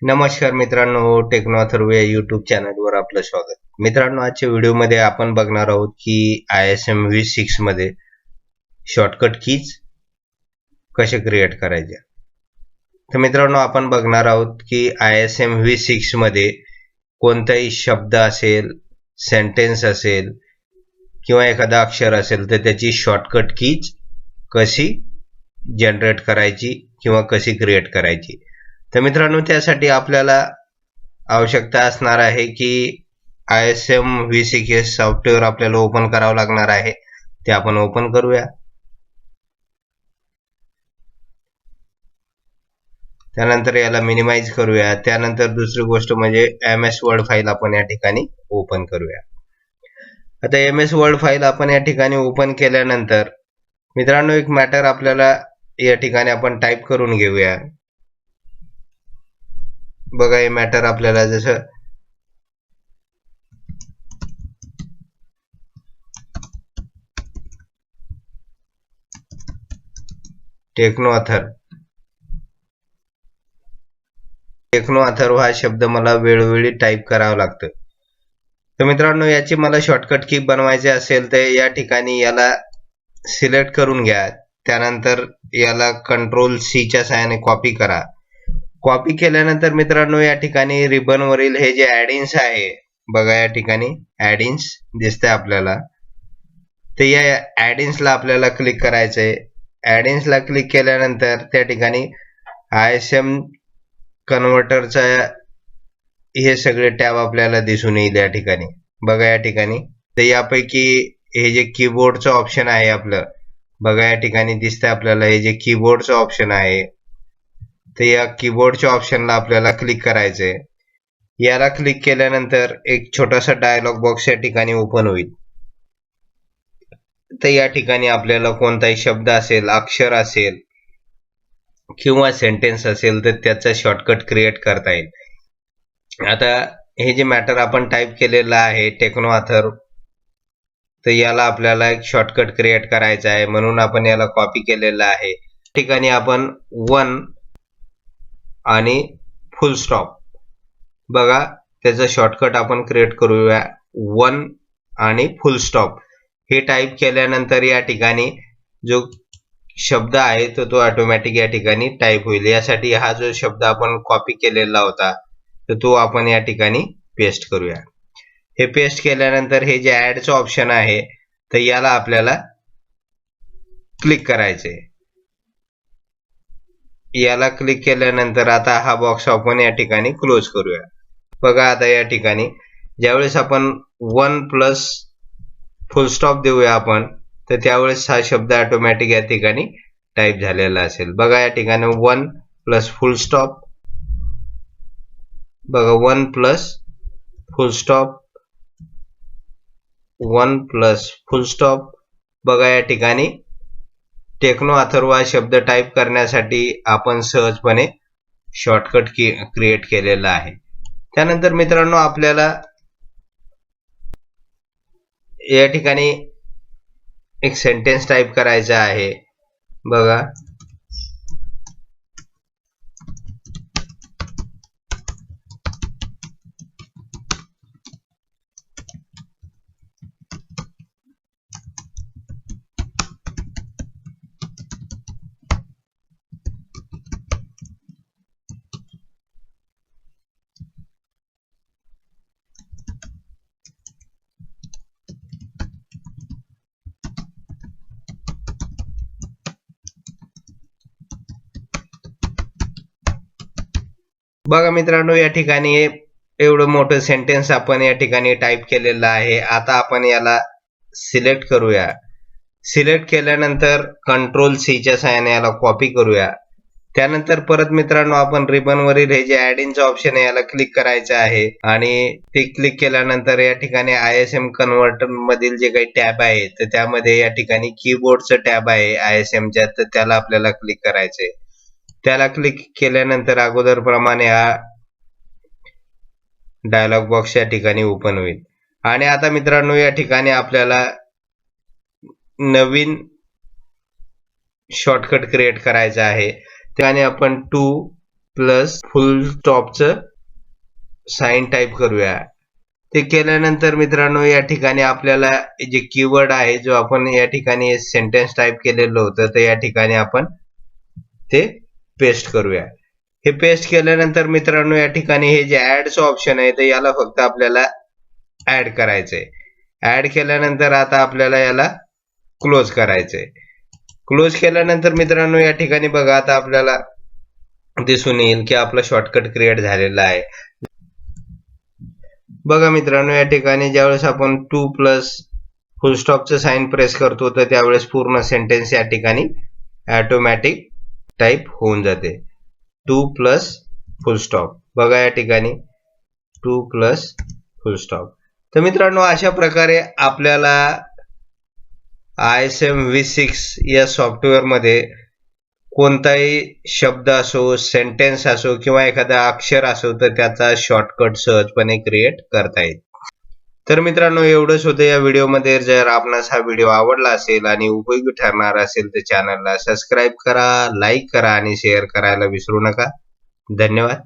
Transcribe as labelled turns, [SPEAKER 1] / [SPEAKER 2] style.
[SPEAKER 1] नमस्कार मित्रांनो, टेक्नो अथर्व या यूट्यूब चॅनलवर आपलं स्वागत. मित्रांनो, आजच्या व्हिडिओमध्ये आपण बघणार आहोत की ISM V6 मध्ये शॉर्टकट कीज कसे क्रिएट करायचे. तर मित्रांनो, आपण बघणार आहोत की ISM V6 मध्ये कोणताही शब्द असेल, सेंटेन्स असेल किंवा एखादा अक्षर असेल तर त्याची शॉर्टकट कीज कशी जनरेट करायची किंवा कशी क्रिएट करायची. तर मित्रांनो, त्यासाठी आपल्याला आवश्यकता असणार आहे की ISM V6 सॉफ्टवेअर आपल्याला ओपन करावं लागणार आहे. ते आपण ओपन करूया. त्यानंतर याला मिनिमाइज करूया. त्यानंतर दुसरी गोष्ट म्हणजे MS वर्ड फाईल आपण या ठिकाणी ओपन करूया. आता MS वर्ड फाईल आपण या ठिकाणी ओपन केल्यानंतर मित्रांनो, एक मॅटर आपल्याला या ठिकाणी आपण टाईप करून घेऊया. बघा, हे मॅटर आपल्याला जसं टेक्नो अथर्व हा शब्द मला वेळोवेळी टाईप करावा लागतो. तर मित्रांनो, याची मला शॉर्टकट की बनवायचे असेल तर या ठिकाणी याला सिलेक्ट करून घ्या. त्यानंतर याला कंट्रोल C च्या साहाय्याने कॉपी करा. कॉपी केल्यानंतर मित्रांनो, या ठिकाणी रिबन वरील हे जे ॲडिन्स आहे, बघा या ठिकाणी ॲडिन्स दिसतंय आपल्याला. तर या ॲडिन्सला आपल्याला क्लिक करायचंय. ॲडिन्सला क्लिक केल्यानंतर त्या ठिकाणी ISM कन्व्हर्टरचा हे सगळे टॅब आपल्याला दिसून येईल या ठिकाणी. बघा या ठिकाणी. तर यापैकी हे जे कीबोर्डचं ऑप्शन आहे आपलं, बघा या ठिकाणी दिसतंय आपल्याला हे जे कीबोर्डचं ऑप्शन आहे. तर या कीबोर्डच्या ऑप्शनला आपल्याला क्लिक करायचंय. याला क्लिक केल्यानंतर एक छोटासा डायलॉग बॉक्स या ठिकाणी ओपन होईल. तर या ठिकाणी आपल्याला कोणताही शब्द असेल, अक्षर असेल किंवा सेंटेन्स असेल तर त्याचा शॉर्टकट क्रिएट करता येईल. आता हे जे मॅटर आपण टाईप केलेलं आहे टेक्नो अथर्व, तर याला आपल्याला एक शॉर्टकट क्रिएट करायचा आहे, म्हणून आपण याला कॉपी केलेलं आहे. ठिकाणी आपण 1 आणि फुल स्टॉप, बघा त्याचा शॉर्टकट आपण क्रिएट करूया. 1 आणि फुल स्टॉप हे टाईप केल्यानंतर या ठिकाणी जो शब्द आहे तो ऑटोमॅटिक या ठिकाणी टाईप होईल. यासाठी हा जो शब्द आपण कॉपी केलेला होता तर तो आपण या ठिकाणी पेस्ट करूया. हे पेस्ट केल्यानंतर हे जे ॲडचं ऑप्शन आहे तर याला आपल्याला क्लिक करायचे. याला क्लिक केल्यानंतर आता हा बॉक्स आपण या ठिकाणी क्लोज करूया. बघा आता या ठिकाणी ज्यावेळेस आपण 1 प्लस फुल स्टॉप देऊया आपण, तर त्यावेळेस हा शब्द ऑटोमॅटिक या ठिकाणी टाईप झालेला असेल. बघा या ठिकाणी 1 प्लस फुल स्टॉप, बघा 1 प्लस फुल स्टॉप, 1 प्लस फुल स्टॉप. बघा या ठिकाणी टेक्नो अथर्व हा शब्द टाईप करण्यासाठी आपण सहजपणे शॉर्टकट की क्रिएट केलेला आहे. त्यानंतर मित्रांनो, आपल्याला या ठिकाणी एक सेंटेन्स टाईप करायचा आहे. बघा बघा मित्रांनो, या ठिकाणी एवढं मोठं सेंटेन्स आपण या ठिकाणी टाईप केलेलं आहे. आता आपण याला सिलेक्ट करूया. सिलेक्ट केल्यानंतर कंट्रोल C च्या साहाय्याने याला कॉपी करूया. त्यानंतर परत मित्रांनो, आपण रिबन वरील हे जे ॲडिनचं ऑप्शन आहे याला क्लिक करायचं आहे आणि ते क्लिक केल्यानंतर या ठिकाणी ISM कन्व्हर्टर मधील जे काही टॅब आहे तर त्यामध्ये या ठिकाणी कीबोर्डचं टॅब आहे ISMच्या, तर त्याला आपल्याला क्लिक करायचंय. त्याला क्लिक केल्यानंतर अगोदर प्रमाणे हा डायलॉग बॉक्स या ठिकाणी ओपन होईल. आणि आता मित्रांनो, या ठिकाणी आपल्याला नवीन शॉर्टकट क्रिएट करायचा आहे. त्याने आपण 2 प्लस फुल स्टॉपचं साइन टाईप करूया. ते केल्यानंतर मित्रांनो या ठिकाणी आपल्याला जे कीवर्ड आहे जो आपण या ठिकाणी सेंटेन्स टाईप केलेलं होतं तर या ठिकाणी आपण ते पेस्ट करूया. हे पेस्ट केल्यानंतर मित्रांनो या ठिकाणी हे जे ऍडचं ऑप्शन आहे तर याला फक्त आपल्याला ऍड करायचंय. ऍड केल्यानंतर आता आपल्याला याला क्लोज करायचंय. क्लोज केल्यानंतर मित्रांनो या ठिकाणी बघा आता आपल्याला दिसून येईल की आपला शॉर्टकट क्रिएट झालेला आहे. बघा मित्रांनो या ठिकाणी ज्यावेळेस आपण 2 प्लस फुल स्टॉपचं साइन प्रेस करतो तर त्यावेळेस पूर्ण सेंटेन्स या ठिकाणी ऑटोमॅटिक टाईप होऊन जाते. 2 प्लस फुल स्टॉप बघा या ठिकाणी 2 प्लस फुल स्टॉप. तर मित्रांनो अशा प्रकारे आपल्याला ISM V6 या सॉफ्टवेअर मध्ये कोणताही शब्द असो, सेंटेन्स असो किंवा एखादा अक्षर असो तर त्याचा शॉर्टकट सहजपणे क्रिएट करता येईल. तर मित्रांनो एवढंच होतं या व्हिडिओमध्ये. जर आपणास हा व्हिडिओ आवडला असेल आणि उपयोगी ठरणार असेल तर चॅनलला सबस्क्राईब करा, लाईक करा आणि शेअर करायला विसरू नका. धन्यवाद.